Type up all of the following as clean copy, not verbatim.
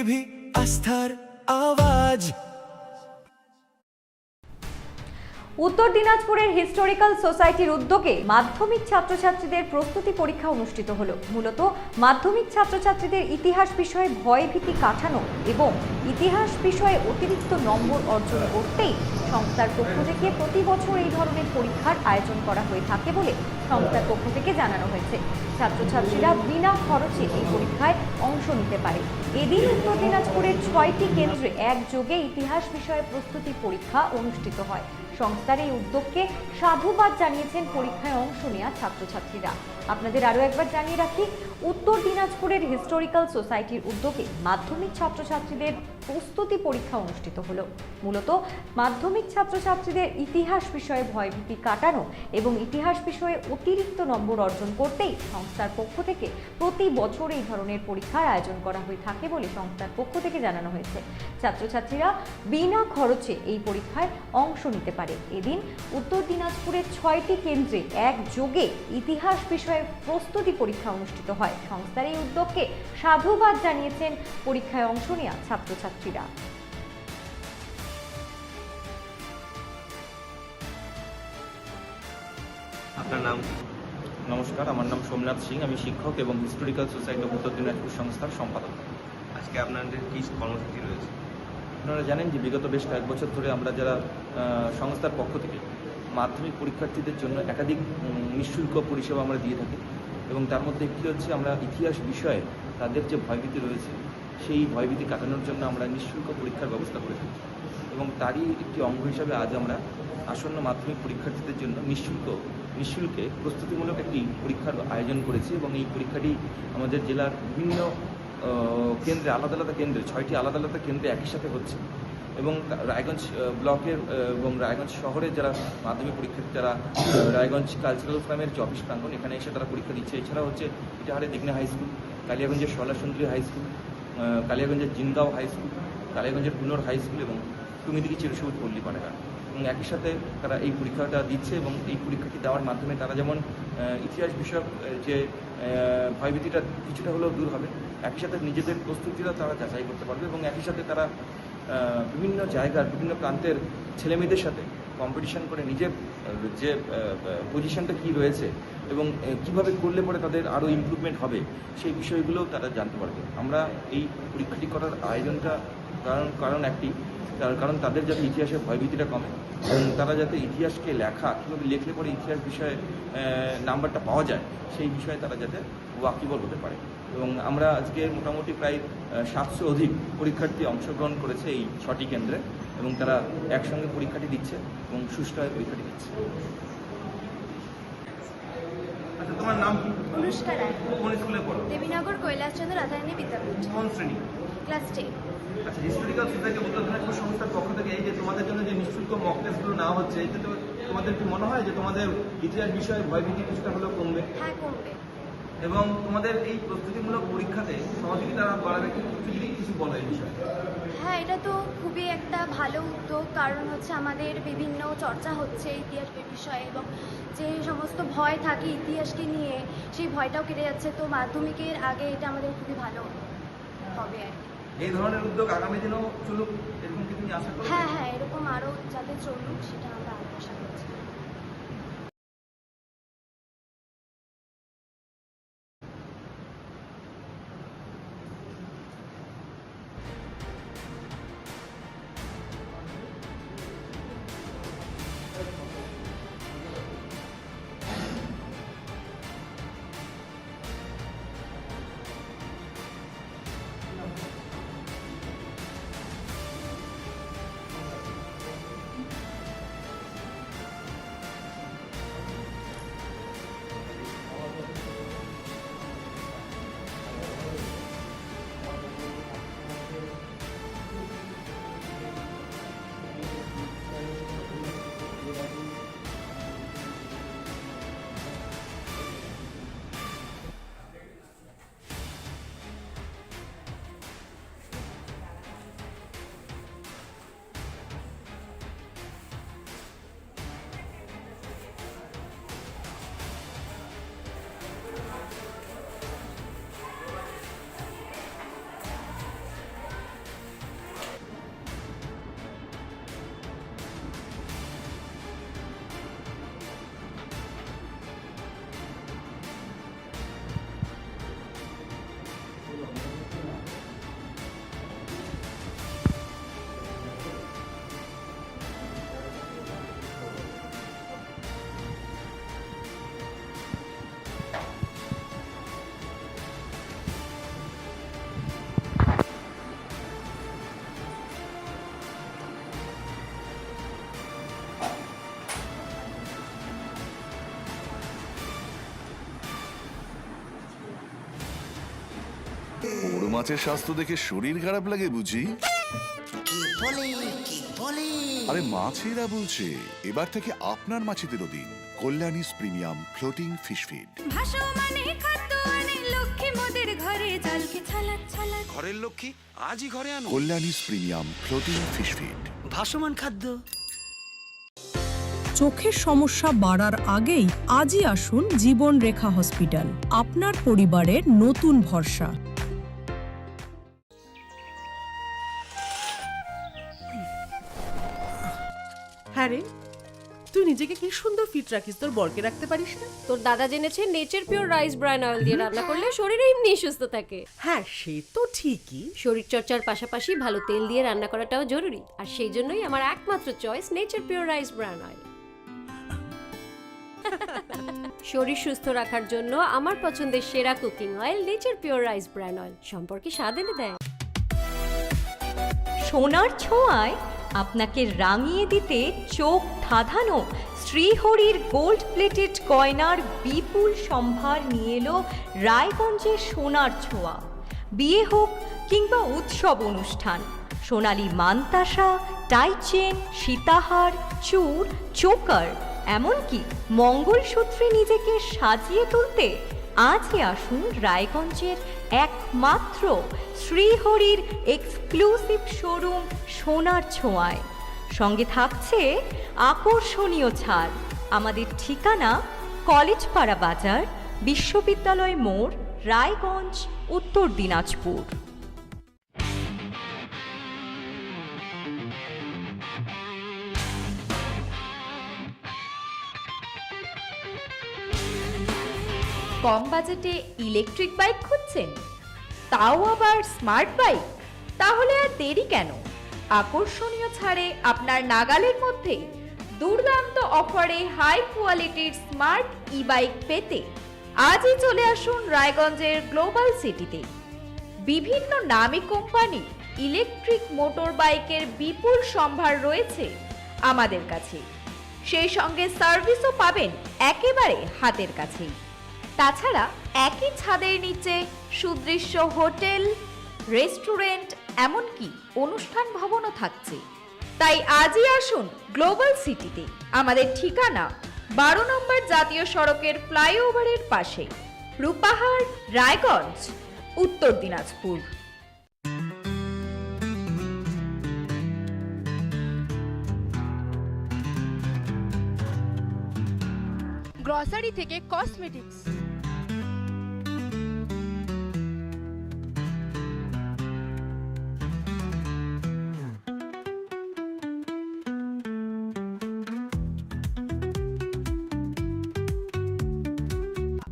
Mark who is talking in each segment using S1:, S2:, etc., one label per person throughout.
S1: भी আস্থার আওয়াজ।
S2: উত্তর দিনাজপুরের হিস্টোরিক্যাল সোসাইটির উদ্যোগে মাধ্যমিক ছাত্রছাত্রীদের প্রস্তুতি পরীক্ষা অনুষ্ঠিত হলো। মূলত মাধ্যমিক ছাত্রছাত্রীদের ইতিহাস বিষয়ে ভয়ভীতি কাটানো এবং ইতিহাস বিষয়ে অতিরিক্ত নম্বর অর্জন করতেই সংস্থার পক্ষ থেকে প্রতি বছর এই ধরনের পরীক্ষার আয়োজন করা হয়ে থাকে বলে সংস্থার পক্ষ থেকে জানানো হয়েছে। ছাত্রছাত্রীরা বিনা খরচে এই পরীক্ষায় অংশ নিতে পারে। এদিন উত্তর দিনাজপুরের 6টি কেন্দ্রে একযোগে ইতিহাস বিষয়ে প্রস্তুতি পরীক্ষা অনুষ্ঠিত হয়। সংস্থার এই উদ্যোগকে সাধুবাদ জানিয়েছেন পরীক্ষায় অংশ নেওয়া ছাত্রছাত্রীরা। আপনাদের আরও একবার জানিয়ে রাখি, উত্তর দিনাজপুরের হিস্টোরিক্যাল সোসাইটির উদ্যোগে মাধ্যমিক ছাত্রছাত্রীদের প্রস্তুতি পরীক্ষা অনুষ্ঠিত হলো। মূলত মাধ্যমিক ছাত্রছাত্রীদের ইতিহাস বিষয়ে ভয়ভীতি কাটানো এবং ইতিহাস বিষয়ে অতিরিক্ত নম্বর অর্জন করতেই সংস্থার পক্ষ থেকে প্রতি বছর এই ধরনের পরীক্ষার আয়োজন করা হয়ে থাকে বলে সংস্থার পক্ষ থেকে জানানো হয়েছে। ছাত্রছাত্রীরা বিনা খরচে এই পরীক্ষায় অংশ নিতে পারে। এদিন উত্তর দিনাজপুরের 6টি কেন্দ্রে একযোগে ইতিহাস বিষয়ে প্রস্তুতি পরীক্ষা অনুষ্ঠিত হয়। সংস্থার এই উদ্যোগকে সাধুবাদ জানিয়েছেন পরীক্ষায় অংশ নেওয়া ছাত্রছাত্রীরা।
S3: আপনার নাম?
S4: নমস্কার, আমার নাম সোমনাথ সিং। আমি শিক্ষক এবং হিস্টোরিক্যাল সোসাইটি অফ উত্তর দিনাজপুর সংস্থার সম্পাদক।
S3: আজকে আপনাদের কি কর্মসূচি রয়েছে?
S4: আপনারা জানেন যে বিগত বেশ কয়েক বছর ধরে আমরা যারা সংস্থার পক্ষ থেকে মাধ্যমিক পরীক্ষার্থীদের জন্য একাধিক নিঃশুল্ক পরিষেবা আমরা দিয়ে থাকি এবং তার মধ্যে একটি হচ্ছে আমরা ইতিহাস বিষয়ে তাদের যে ভয়ভীতি রয়েছে সেই ভয়ভীতি কাটানোর জন্য আমরা নিঃশুল্ক পরীক্ষার ব্যবস্থা করে থাকি এবং তারই একটি অঙ্গ হিসাবে আজ আমরা আসন্ন মাধ্যমিক পরীক্ষার্থীদের জন্য নিঃশুল্কে প্রস্তুতিমূলক একটি পরীক্ষার আয়োজন করেছি এবং এই পরীক্ষাটি আমাদের জেলার বিভিন্ন কেন্দ্রে আলাদা আলাদা কেন্দ্রে 6টি আলাদা আলাদা কেন্দ্রে একই সাথে হচ্ছে এবং রায়গঞ্জ ব্লকের এবং রায়গঞ্জ শহরের যারা মাধ্যমিক পরীক্ষার্থী যারা রায়গঞ্জ কালচারাল ফার্মের যে অফিস প্রাঙ্গণ এখানে এসে তারা পরীক্ষা দিচ্ছে। এছাড়া হচ্ছে ইটাহারে দেখনে হাই স্কুল, কালিয়াগঞ্জের শলাসুন্দরী হাই স্কুল, কালিয়াগঞ্জের জিনগাঁও হাই স্কুল, কালিয়াগঞ্জের কুনোর হাই স্কুল এবং টুঙ্গিদিঘি চিরসবুজ পল্লী পাড়াঘাট এবং একই সাথে তারা এই পরীক্ষাটা দিচ্ছে এবং এই পরীক্ষাটি দেওয়ার মাধ্যমে তারা যেমন ইতিহাস বিষয়ক যে ভয়ভীতিটা কিছুটা হলেও দূর হবে, একই সাথে নিজেদের প্রস্তুতিটা তারা যাচাই করতে পারবে এবং একই সাথে তারা বিভিন্ন জায়গার বিভিন্ন প্রান্তের ছেলেমেয়েদের সাথে কম্পিটিশন করে নিজের যে পজিশনটা কী রয়েছে এবং কিভাবে করলে পরে তাদের আরও ইমপ্রুভমেন্ট হবে সেই বিষয়গুলোও তারা জানতে পারবে। আমরা এই পরীক্ষাটি করার আয়োজনটা কারণ একটি কারণ তাদের যাতে ইতিহাসের ভয়ভীতিটা কমে এবং তারা যাতে ইতিহাসকে লেখা কীভাবে লেখলে পরে ইতিহাস বিষয়ে নাম্বারটা পাওয়া যায় সেই বিষয়ে তারা যাতে ওয়াকিবল হতে পারে এবং আমরা আজকে মোটামুটি প্রায় 700 অধিক পরীক্ষার্থী অংশগ্রহণ করেছে এই 6টি কেন্দ্রে এবং তারা একসঙ্গে পরীক্ষাটি দিচ্ছে এবং সুষ্ঠুভাবে পরীক্ষাটি দিচ্ছে।
S3: আচ্ছা, তোমার নাম কি?
S5: অনুষ্কা রায়।
S3: কোন স্কুলে পড়ো?
S5: দেবীনগর কৈলাসচন্দ্র রাধারানী বিদ্যাপীঠ,
S3: কোন শ্রেণী?
S5: ক্লাস 10।
S3: আচ্ছা, হিস্টোরিক্যাল সোসাইটি উত্তর দিনাজপুর সংস্থার পক্ষ থেকে এই যে তোমাদের জন্য যে নিঃশুল্ক মক টেস্টগুলো নেওয়া হচ্ছে এতে তো তোমাদের কি মনে হয় যে তোমাদের ইতিহাস বিষয়ে ভয়ভীতি কিছুটা হলেও কমবে?
S5: হ্যাঁ, কমবে।
S3: এবং তোমাদের এই প্রস্তুতিমূলক পরীক্ষাতে সহযোগিতা বাড়াবে যদি কিছু বলো এই বিষয়ে।
S5: হ্যাঁ, এটা তো খুবই একটা ভালো উদ্যোগ, কারণ হচ্ছে আমাদের বিভিন্ন চর্চা হচ্ছে ইতিহাসের বিষয়ে এবং যে সমস্ত ভয় থাকে ইতিহাসকে নিয়ে সেই ভয়টাও কেটে যাচ্ছে। তো মাধ্যমিকের আগে এটা আমাদের খুবই ভালো হবে আর কি।
S3: এই ধরনের উদ্যোগ আগামী দিনেও চলুক এরকম কি তুমি আশা করো?
S5: হ্যাঁ হ্যাঁ, এরকম আরও যাতে চলুক সেটা আমরা আশা করছি।
S6: মাছের স্বাস্থ্য দেখে শরীর খারাপ লাগে বুঝি? আরে মাছেরা বলছে এবার থেকে আপনার মাছেদেরও দিন কল্যাণীস প্রিমিয়াম ফ্লোটিং ফিশ ফিড।
S1: ঘরের লক্ষ্মী আজই ঘরে আনো
S6: কল্যাণীস প্রিমিয়াম ফ্লোটিং ফিশ ফিড।
S1: ভাসমান খাদ্য।
S7: চোখের সমস্যা বাড়ার আগেই আজই আসুন জীবন রেখা হসপিটাল, আপনার পরিবারের নতুন ভরসা।
S8: হ্যাঁ রে, তুই নিজেকে কি সুন্দর ফিট রাখিস, তোর বরকে রাখতে পারিস না?
S9: তোর দাদা জেনেছে nature pure rice bran oil দিয়ে রান্না করলে শরীর এমনি সুস্থ থাকে।
S8: হ্যাঁ সে তো ঠিকই,
S9: শরীর চর্চার পাশাপাশি ভালো তেল দিয়ে রান্না করাটাও জরুরি, আর সেই জন্যই আমার একমাত্র choice nature pure rice bran oil. শরীর সুস্থ রাখার জন্য আমার পছন্দের সেরা cooking oil nature pure rice bran oil, সম্পর্কে স্বাদ এনে দেয়।
S2: সোনার ছোঁয়ায় আপনাকে রাঙিয়ে দিতে চোখ ধাঁধানো শ্রীহরির গোল্ড প্লেটেড গয়নার বিপুল সম্ভার নিয়ে এলো রায়গঞ্জের সোনার ছোঁয়া। বিয়ে হোক কিংবা উৎসব অনুষ্ঠান, সোনালি মানতাসা, টাইচেন, সীতাহার, চূড়, চোকার, এমনকি মঙ্গলসূত্রে নিজেকে সাজিয়ে তুলতে আজই আসুন রায়গঞ্জের একমাত্র শ্রীহরির এক্সক্লুসিভ শোরুম সোনার ছোঁয়ায়। সঙ্গে থাকছে আকর্ষণীয় ছাড়। আমাদের ঠিকানা কলেজপাড়া বাজার, বিশ্ববিদ্যালয় মোড়, রায়গঞ্জ, উত্তর দিনাজপুর।
S10: কম বাজেটে ইলেকট্রিক বাইক খুঁজছেন, তাও আবার স্মার্ট বাইক? তাহলে আর দেরি কেন? আকর্ষণীয় ছাড়ে আপনার নাগালের মধ্যে দুর্দান্ত অফারে হাই কোয়ালিটির স্মার্ট ই বাইক পেতে আজই চলে আসুন রায়গঞ্জের গ্লোবাল সিটিতে। বিভিন্ন নামী কোম্পানি ইলেকট্রিক মোটর বাইকের বিপুল সম্ভার রয়েছে আমাদের কাছে, সেই সঙ্গে সার্ভিসও পাবেন একেবারে হাতের কাছেই। তাছাড়া একই ছাদের নিচে সুদৃশ্য হোটেল, রেস্টুরেন্ট, এমনকি অনুষ্ঠান ভবনও থাকছে। তাই আজই আসুন গ্লোবাল সিটিতে। আমাদের ঠিকানা 12 নম্বর জাতীয় সড়কের ফ্লাইওভারের পাশে, রূপাহার, রায়গঞ্জ, উত্তর দিনাজপুর।
S11: গ্রসারি থেকে কসমেটিক্স,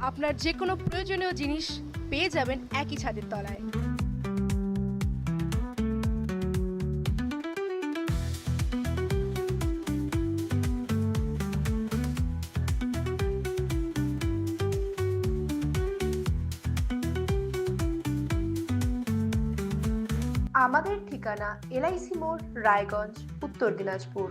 S11: আপনার যে কোনো প্রয়োজনীয় জিনিস পেয়ে যাবেন একই ছাদের তলায়।
S12: আমাদের ঠিকানা LIC মোড়, রায়গঞ্জ, উত্তর দিনাজপুর।